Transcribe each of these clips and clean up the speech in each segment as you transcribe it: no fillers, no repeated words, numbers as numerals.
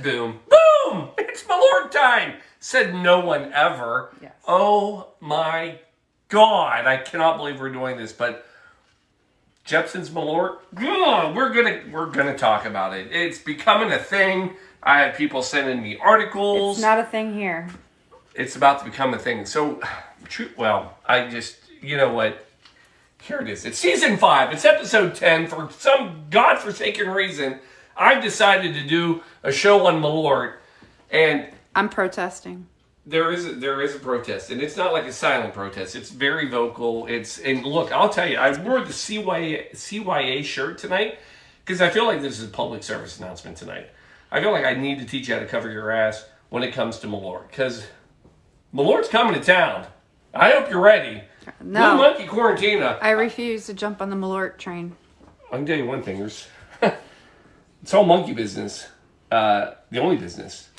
boom. Boom! It's Malort time! Said no one ever. Yes. Oh my God. I cannot believe we're doing this, but Jeppson's Malort, we're gonna talk about it. It's becoming a thing. I have people sending me articles. It's not a thing here. It's about to become a thing. So, I just, you know what? Here it is. It's season 5. It's episode 10. For some godforsaken reason, I've decided to do a show on Malort, and I'm protesting. There is a protest, and it's not like a silent protest. It's very vocal. And look, I'll tell you, I wore the CYA shirt tonight because I feel like this is a public service announcement tonight. I feel like I need to teach you how to cover your ass when it comes to Malort, because Malort's coming to town. I hope you're ready. No. Blue Monkey Quarantina. I refuse to jump on the Malort train. I can tell you one thing. It's all monkey business. The only business.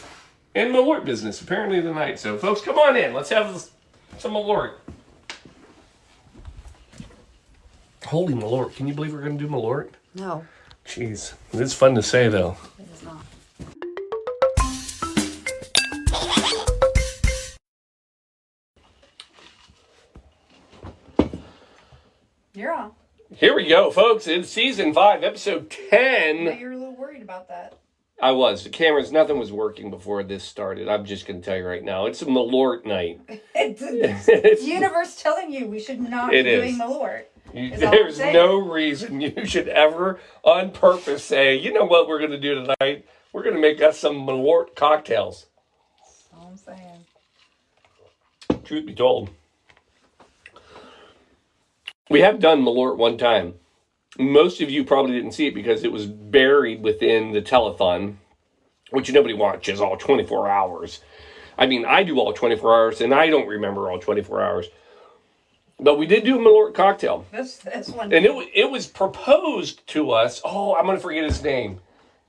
And Malort business, apparently tonight. So, folks, come on in. Let's have some Malort. Holy Malort. Can you believe we're going to do Malort? No. Jeez. It's fun to say, though. It is not. You're on. Here we go, folks. It's season 5, episode 10. You're a little worried about that. I was. The cameras, nothing was working before this started. I'm just going to tell you right now. It's a Malort night. It's the universe telling you we should not be doing Malort. There's no reason you should ever, on purpose, say, you know what we're going to do tonight? We're going to make us some Malort cocktails. That's all I'm saying. Truth be told. We have done Malort one time. Most of you probably didn't see it because it was buried within the telethon, which nobody watches all 24 hours. I mean, I do all 24 hours, and I don't remember all 24 hours. But we did do a Malort cocktail. This one. And it was proposed to us. Oh, I'm going to forget his name.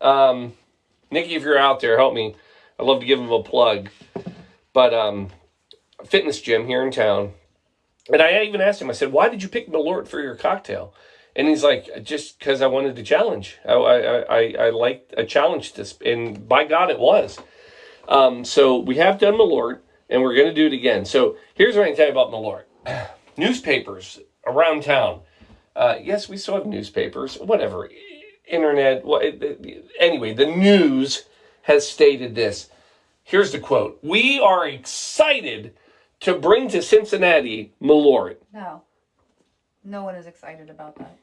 Nikki, if you're out there, help me. I'd love to give him a plug. But a fitness gym here in town. And I even asked him, I said, why did you pick Malort for your cocktail? And he's like, just because I wanted to challenge. I liked a challenge this, and by God, it was. So we have done Malort, and we're going to do it again. So here's what I can tell you about Malort. Newspapers around town. Yes, we still have newspapers. Whatever. Internet. Anyway, the news has stated this. Here's the quote. We are excited to bring to Cincinnati Malort. No. No one is excited about that.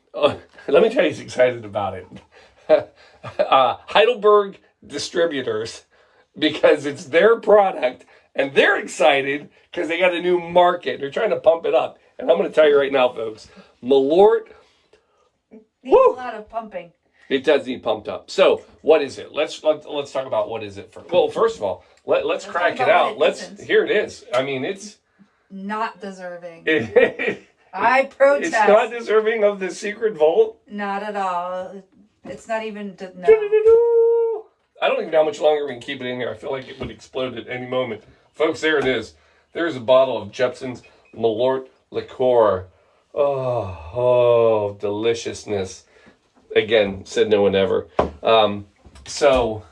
Let me tell you who's excited about it. Heidelberg Distributors, because it's their product, and they're excited because they got a new market. They're trying to pump it up. And I'm going to tell you right now, folks, Malort needs a lot of pumping. It does need pumped up. So, what is it? Let's talk about what is it. Well, first of all, let's crack it out. Here it is. I mean, it's not deserving. I protest. It's not deserving of the secret vault. Not at all. It's not even. No. I don't even know how much longer we can keep it in here. I feel like it would explode at any moment. Folks, there it is. There's a bottle of Jeppson's Malort liqueur. Oh, deliciousness. Again, said no one ever. So,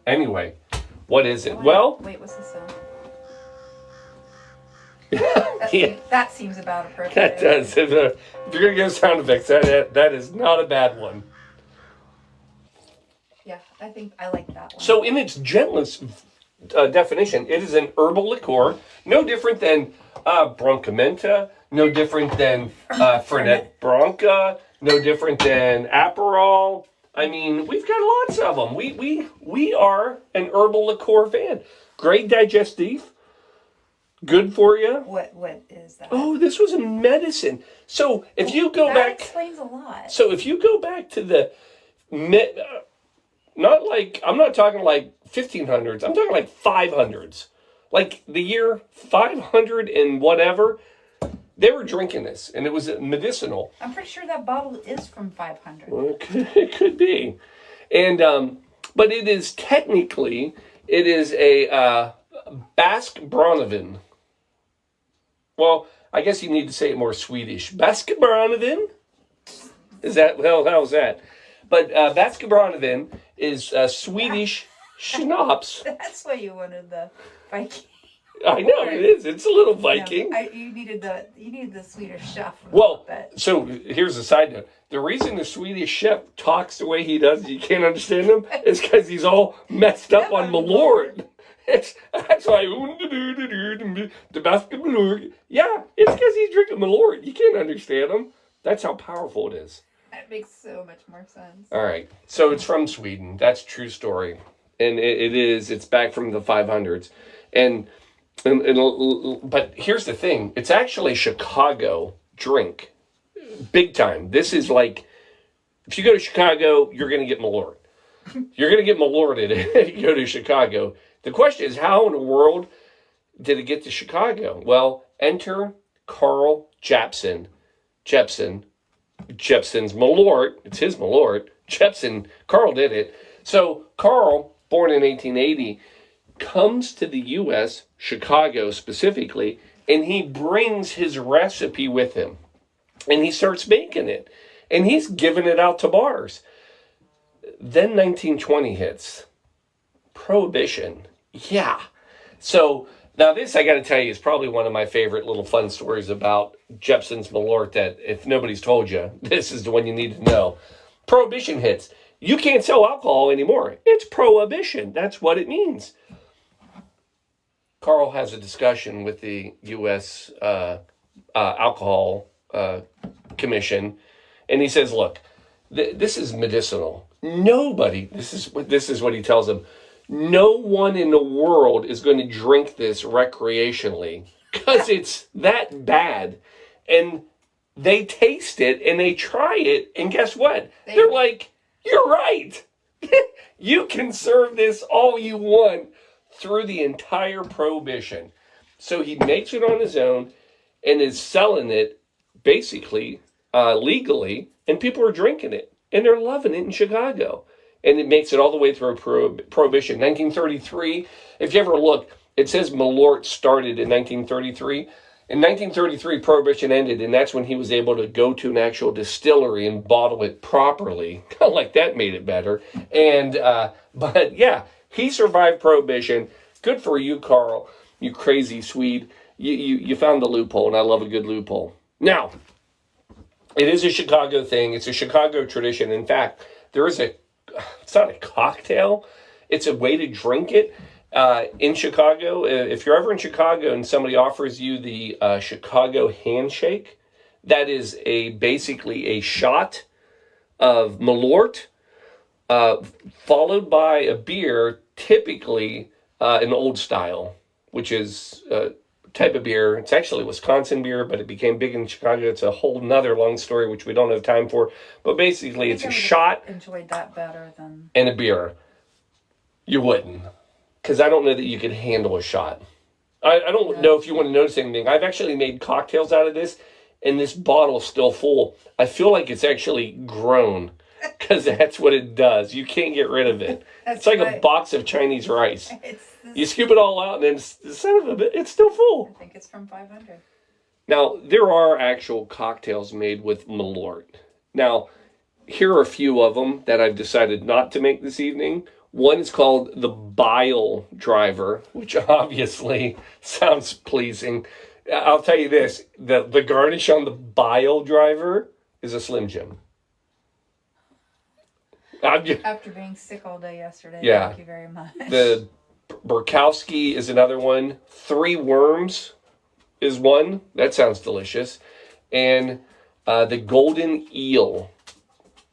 anyway, what is it? Wait, what's the sound? That seems about appropriate. That does. If you're going to give sound effects, that is not a bad one. Yeah, I think I like that one. So in its gentlest definition, it is an herbal liqueur, no different than Broncamenta, no different than Fernet Branca, no different than Aperol. I mean, we've got lots of them. We are an herbal liqueur fan. Great digestive. Good for you. What is that? Oh, this was a medicine. So if you go back, that explains a lot. So if you go back to the I'm not talking like 1500s. I'm talking like 500s, like the year 500 and whatever. They were drinking this, and it was medicinal. I'm pretty sure that bottle is from 500. Well, it could be, and but it is technically a Basque Bronovan. Well, I guess you need to say it more Swedish. Basque Bronovan? Is that, how's that? But Basque Bronovan is Swedish Schnapps. That's why you wanted the Viking. I know it is. It's a little Viking. No, you needed the Swedish chef. Well, so here's a side note. The reason the Swedish chef talks the way he does, you can't understand him, is because he's all messed up on Malort. That's why the basket Malort. Yeah, it's because he's drinking Malort. You can't understand him. That's how powerful it is. That makes so much more sense. All right, so it's from Sweden. That's a true story, and it's back from the 500s, but here's the thing. It's actually a Chicago drink. Big time. This is like, if you go to Chicago, you're going to get Malort. You're going to get Malort if you go to Chicago. The question is, how in the world did it get to Chicago? Well, enter Carl Jeppson. Jeppson's Malort. It's his Malort. Jeppson. Carl did it. So Carl, born in 1880, comes to the U.S., Chicago specifically, and he brings his recipe with him. And he starts making it. And he's giving it out to bars. Then 1920 hits. Prohibition. Yeah. So now this, I got to tell you, is probably one of my favorite little fun stories about Jeppson's Malort that if nobody's told you, this is the one you need to know. Prohibition hits. You can't sell alcohol anymore. It's prohibition. That's what it means. Carl has a discussion with the U.S. Alcohol Commission, and he says, look, this is medicinal. Nobody, this is what he tells them, no one in the world is going to drink this recreationally because it's that bad. And they taste it and they try it, and guess what? They're like, you're right. You can serve this all you want through the entire prohibition. So he makes it on his own and is selling it basically legally, and people are drinking it, and they're loving it in Chicago. And it makes it all the way through Prohibition. 1933, if you ever look, it says Malort started in 1933. In 1933, Prohibition ended, and that's when he was able to go to an actual distillery and bottle it properly. Kind of like that made it better. And but yeah, he survived Prohibition. Good for you, Carl, you crazy Swede. You found the loophole, and I love a good loophole. Now, it is a Chicago thing. It's a Chicago tradition. In fact, it's not a cocktail. It's a way to drink it. In Chicago, if you're ever in Chicago and somebody offers you the Chicago handshake, that is basically a shot of Malort, followed by a beer, typically an old style, which is a type of beer. It's actually Wisconsin beer, but it became big in Chicago. It's a whole nother long story, which we don't have time for. But basically, it's a shot. Enjoyed that better than and a beer. You wouldn't. Because I don't know that you could handle a shot. I don't know if you want to notice anything. I've actually made cocktails out of this, and this bottle's still full. I feel like it's actually grown, because that's what it does. You can't get rid of it. It's like a box of Chinese rice. You scoop it all out, and then it's still full. I think it's from 500. Now, there are actual cocktails made with Malort. Now, here are a few of them that I've decided not to make this evening. One is called the Bile Driver, which obviously sounds pleasing. I'll tell you this, the garnish on the Bile Driver is a Slim Jim. After being sick all day yesterday, thank you very much. The Burkowski is another one. 3 Worms is one. That sounds delicious. And the Golden Eel.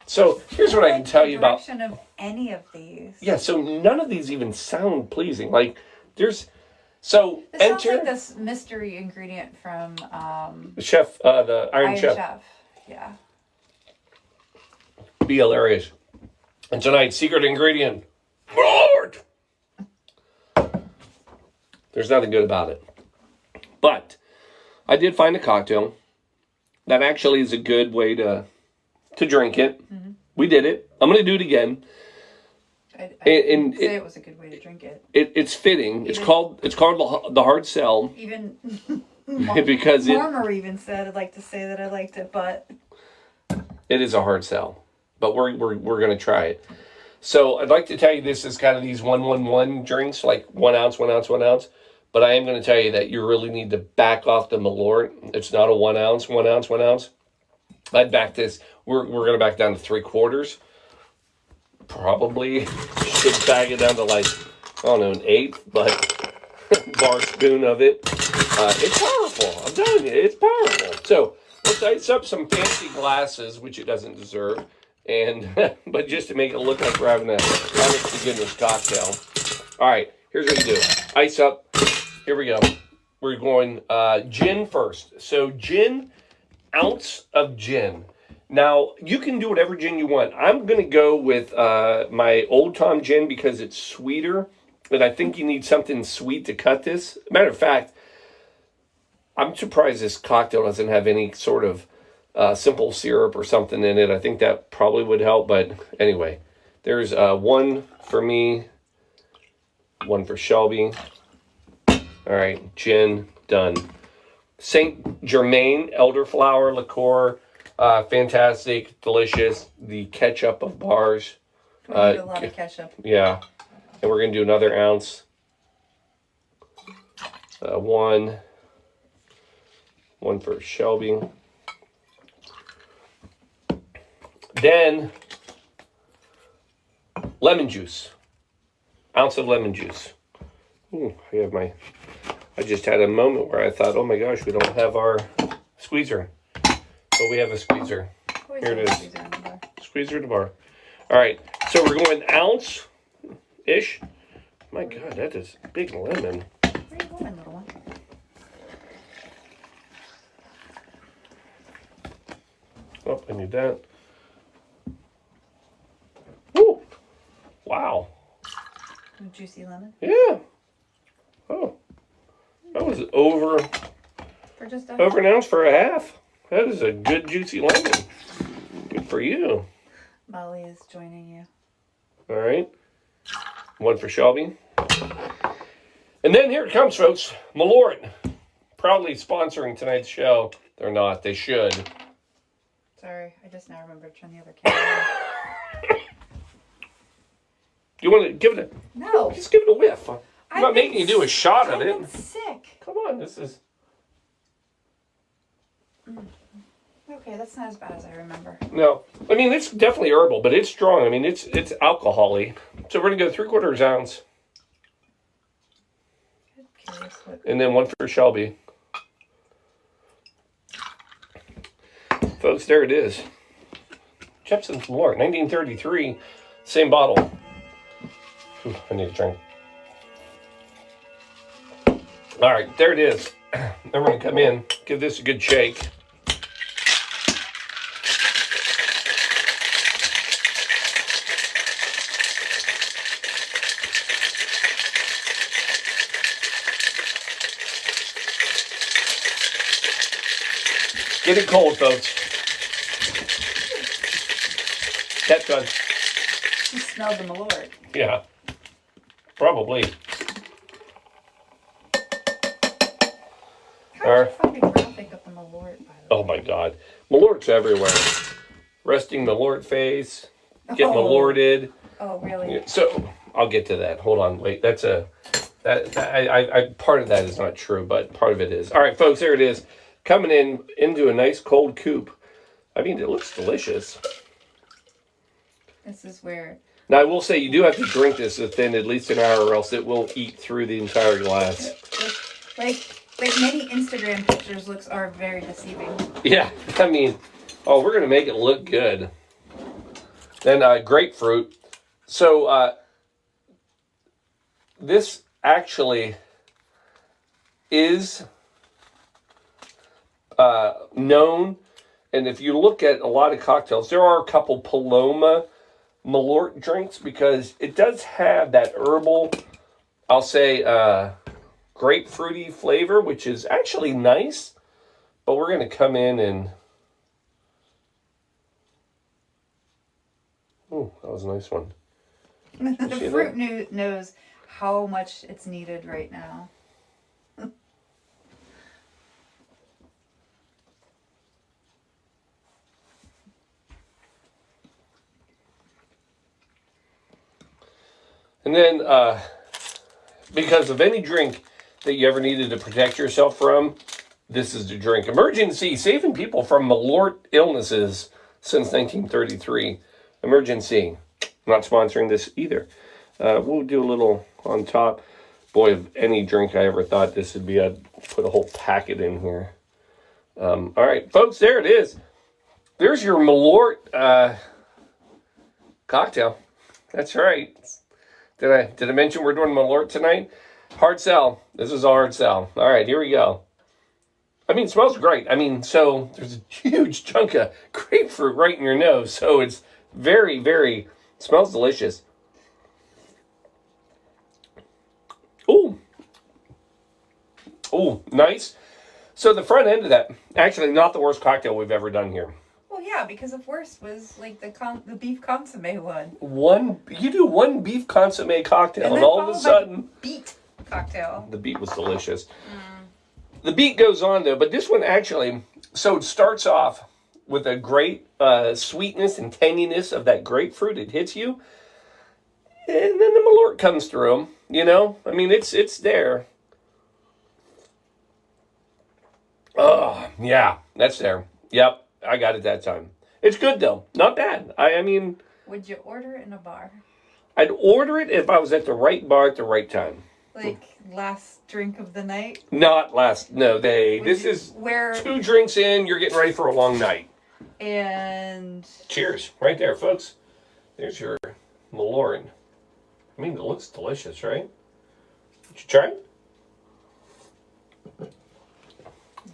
So here's what I can tell you about of any of these. Yeah, so none of these even sound pleasing. Like this sounds like this mystery ingredient from the chef, the Iron Chef. Yeah. Be hilarious. And tonight's secret ingredient, Malort. There's nothing good about it. But I did find a cocktail that actually is a good way to drink it. Mm-hmm. We did it. I'm going to do it again. I didn't say it was a good way to drink it. It's fitting. It's called the hard sell. Even because Marmer even said I'd like to say that I liked it, but it is a hard sell. But we're going to try it. So I'd like to tell you this is kind of these 1-1-1 drinks, like 1 ounce, 1 ounce, 1 ounce. But I am going to tell you that you really need to back off the Malort. It's not a 1 ounce, 1 ounce, 1 ounce. I'd back this. We're going to back down to 3/4. Probably should bag it down to like, I don't know, an 1/8, but bar spoon of it. It's powerful. I'm telling you, it's powerful. So let's ice up some fancy glasses, which it doesn't deserve, and but just to make it look like we're having a honest to goodness cocktail. All right, here's what you do: ice up. Here we go. We're going gin first. So gin, ounce of gin. Now, you can do whatever gin you want. I'm going to go with my Old Tom gin because it's sweeter. And I think you need something sweet to cut this. Matter of fact, I'm surprised this cocktail doesn't have any sort of simple syrup or something in it. I think that probably would help. But anyway, there's one for me, one for Shelby. All right, gin, done. Saint Germain elderflower liqueur. Fantastic, delicious. The ketchup of bars. We need a lot of ketchup. Yeah. And we're going to do another ounce. One for Shelby. Then, lemon juice. Ounce of lemon juice. Ooh, I just had a moment where I thought, oh my gosh, we don't have our squeezer. But we have a squeezer. Here it is. Squeezer in the bar. All right, so we're going ounce-ish. My God, that is a big lemon. Where are you going, little one? Oh, I need that. Woo! Wow. Juicy lemon? Yeah. Oh. That was over an ounce for a half. That is a good juicy lemon. Good for you. Molly is joining you. All right. One for Shelby. And then here it comes, folks. Malort. Proudly sponsoring tonight's show. They're not. They should. Sorry, I just now remembered to turn the other camera on. You want to give it a... No. Just give it a whiff. I'm not making you do a shot at it. I'm sick. Come on, this is... Okay, that's not as bad as I remember. No. I mean, it's definitely herbal, but it's strong. I mean, it's alcohol-y. So we're going to go 3/4 ounce. And then one for Shelby. Folks, there it is. Jeppson's Malort, 1933. Same bottle. I need a drink. All right, there it is. Then we're going to come in, give this a good shake. Get it cold, folks. That's done. You smelled the Malort. Yeah. Probably. How did you find a graphic of the Malort, by the way? Oh my God. Malort's everywhere. Resting Malort face. Get Malorted. Oh, really? So, I'll get to that. Hold on. Wait. Part of that is not true, but part of it is. All right, folks, there it is. Coming into a nice cold coupe. I mean, it looks delicious. This is where... Now, I will say you do have to drink this within at least an hour or else it will eat through the entire glass. Like many Instagram pictures are very deceiving. Yeah, I mean, we're going to make it look good. Then grapefruit. So, this actually is... known, and if you look at a lot of cocktails, there are a couple Paloma Malort drinks because it does have that herbal, I'll say, grapefruity flavor, which is actually nice, but we're going to come in and... Oh, that was a nice one. The fruit knows how much it's needed right now. And then, because of any drink that you ever needed to protect yourself from, this is the drink. Emergency, saving people from Malort illnesses since 1933. Emergency. Not sponsoring this either. We'll do a little on top. Boy, of any drink I ever thought this would be, I'd put a whole packet in here. All right, folks, there it is. There's your Malort cocktail. That's right. Did I mention we're doing Malort tonight? Hard sell. This is a hard sell. All right, here we go. I mean, it smells great. I mean, so there's a huge chunk of grapefruit right in your nose. So it's very, very, smells delicious. Ooh. Ooh, nice. So the front end of that, actually not the worst cocktail we've ever done here. Well, yeah, because the worst was like the beef consomme one. You do one beef consomme cocktail, and all of a sudden, beet cocktail. The beet was delicious. The beet goes on though, but this one actually, so it starts off with a great sweetness and tanginess of that grapefruit. It hits you, and then the Malort comes through. You know, I mean, it's there. Oh yeah, that's there. Yep. I got it that time. It's good though. Not bad. I mean... Would you order it in a bar? I'd order it if I was at the right bar at the right time. Like last drink of the night? Not last. No, this is where 2 drinks in, you're getting ready for a long night. And... Cheers. Right there, folks. There's your Malort. I mean, it looks delicious, right? Did you try it?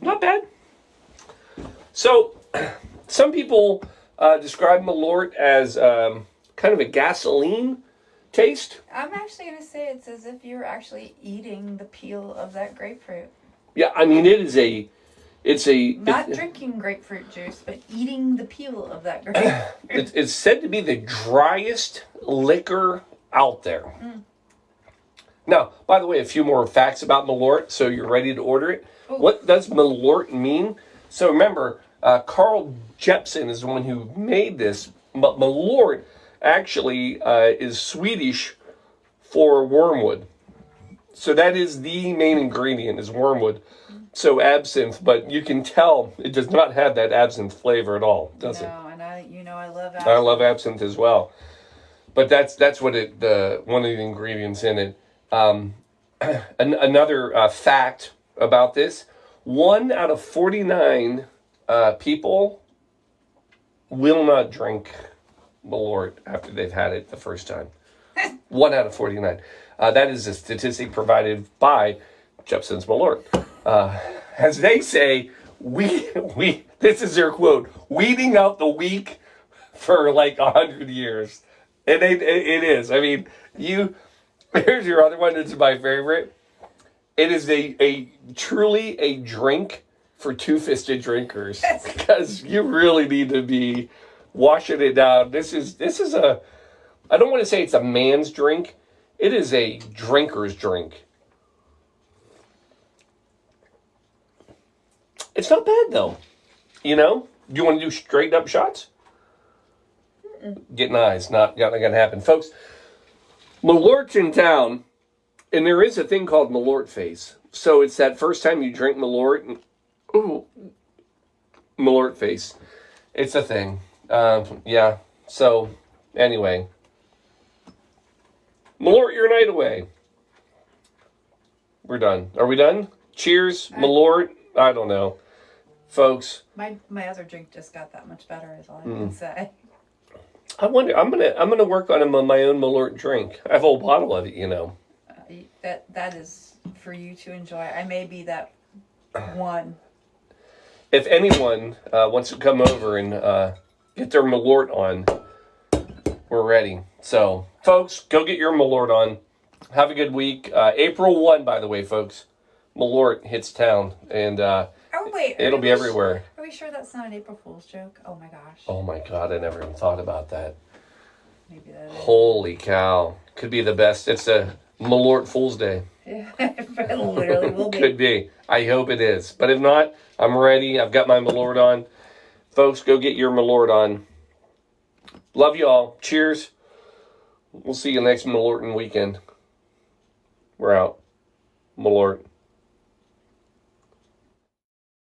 Not bad. So... Some people describe Malort as kind of a gasoline taste. I'm actually going to say it's as if you're actually eating the peel of that grapefruit. Yeah, I mean, it's Not drinking grapefruit juice, but eating the peel of that grapefruit. It's said to be the driest liquor out there. Now, by the way, a few more facts about Malort, so you're ready to order it. Ooh. What does Malort mean? So remember... Carl Jeppson is the one who made this, but Malort actually is Swedish for wormwood. So that is the main ingredient, is wormwood. So absinthe, but you can tell it does not have that absinthe flavor at all, does it? No, and I love absinthe. I love absinthe as well. But that's what one of the ingredients in it. Another fact about this, 1 out of 49... people will not drink Malort after they've had it the first time. 1 out of 49. That is a statistic provided by Jeppson's Malort. As they say, we this is their quote, weeding out the weak for like 100 years. And it is. I mean, here's your other one that's my favorite. It is a truly a drink for two-fisted drinkers, because you really need to be washing it down. This is I don't want to say it's a man's drink. It is a drinker's drink. It's not bad though. You know? Do you want to do straight up shots? Getting eyes, not gonna happen. Folks, Malort's in town, and there is a thing called Malort face. So it's that first time you drink Malort. Ooh, Malort face. It's a thing. Yeah. So, anyway. Malort your night away. We're done. Are we done? Cheers, Malort. I don't know. Folks. My other drink just got that much better, is all I can say. I wonder, I'm gonna work on my own Malort drink. I have a whole bottle of it, you know. That is for you to enjoy. I may be that one. If anyone wants to come over and get their Malort on, we're ready. So, folks, go get your Malort on. Have a good week. April 1, by the way, folks. Malort hits town, and it'll be everywhere. Are we sure that's not an April Fool's joke? Oh, my gosh. Oh, my God. I never even thought about that. Maybe that is. Holy cow. Could be the best. It's a Malort Fool's Day. Yeah, it literally will be. Could be. I hope it is. But if not, I'm ready. I've got my Malort on. Folks, go get your Malort on. Love you all. Cheers. We'll see you next Malorton weekend. We're out. Malort.